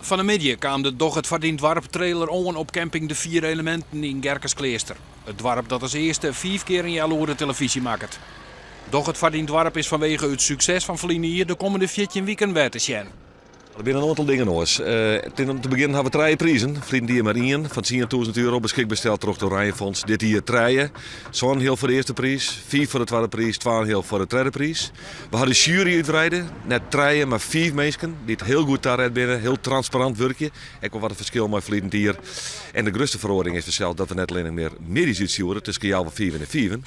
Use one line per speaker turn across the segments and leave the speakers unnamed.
Van de media kwam de Doch het Verdient Dwarp trailer on op camping De Vier Elementen in Gerkesklooster. Het dorp dat als eerste 5 keer een jaar de televisie maakt. Doch het Verdient Dwarp is vanwege het succes van Feline hier de komende 14 weken weer te zien.
Er zijn een aantal dingen hoors. Om te beginnen hebben we 3 prijzen. Vrienden die maar 1 van €10.000 beschikbaar steld door het Oranjefonds. Dit hier 3. Zo'n heel voor de eerste prijs, 4 voor de tweede prijs, 2 heel voor de derde prijs. We hadden jury uitrijden, net 3, maar 4 mensen die het heel goed daar binnen, heel transparant werkje. Ik wil wat het verschil met Vlietend hier. En de grootste verhoring is dus dat we net alleen meer medisch uitsturen tussen jou van 4 en 4.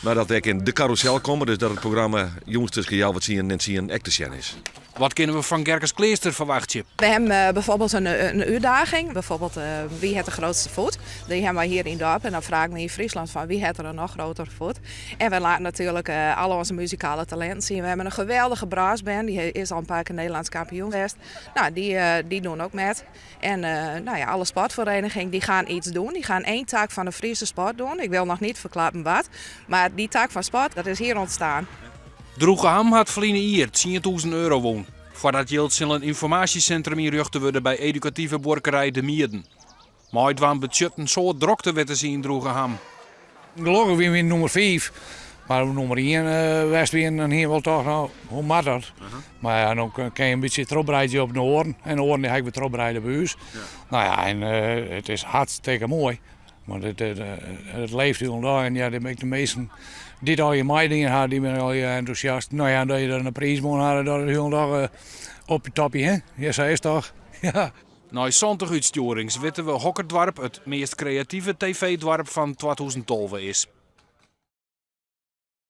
Maar dat we in de carousel komen, dus dat het programma Jongens tussen jou wat zien en zien echt te zien is.
Wat kunnen we van Gerkesklooster verwachten?
We hebben bijvoorbeeld een uitdaging. Bijvoorbeeld wie heeft de grootste voet? Die hebben wij hier in het dorp. En dan vragen we in Friesland van wie heeft er een nog grotere voet. En we laten natuurlijk alle onze muzikale talenten zien. We hebben een geweldige brassband. Die is al een paar keer Nederlands kampioen geweest. Nou, die doen ook met. En alle sportverenigingen die gaan iets doen. Die gaan 1 taak van de Friese sport doen. Ik wil nog niet verklappen wat. Maar die taak van sport, dat is hier ontstaan.
Droegeham had Feline hier €10.000 woon. Voor dat geld zal een informatiecentrum inrichten worden bij educatieve boerderij De Mierden. Maar het waren budgetten zo drokte wetten zien in Droegeham.
Gelukkig weer nummer 5. Maar nummer 1 was weer dan hier wel toch nou, hoe maakt dat? Maar ja, dan kan je een beetje terugbreiden op de oren. En de oren die ga ik weer terugbreiden bij ons. Ja. Nou ja, en het is hartstikke mooi. Maar het leeft heel lang. En ja, de meesten die al je meidingen hadden, die ben al je enthousiast. Nou ja, dat je er een prijs moet hadden, dat is heel dag op je toppie, hè? Ja, zo is toch? Ja.
Na 20 uitstuurings weten we Hokkerdwarp het meest creatieve tv-dwarp van 2012 is.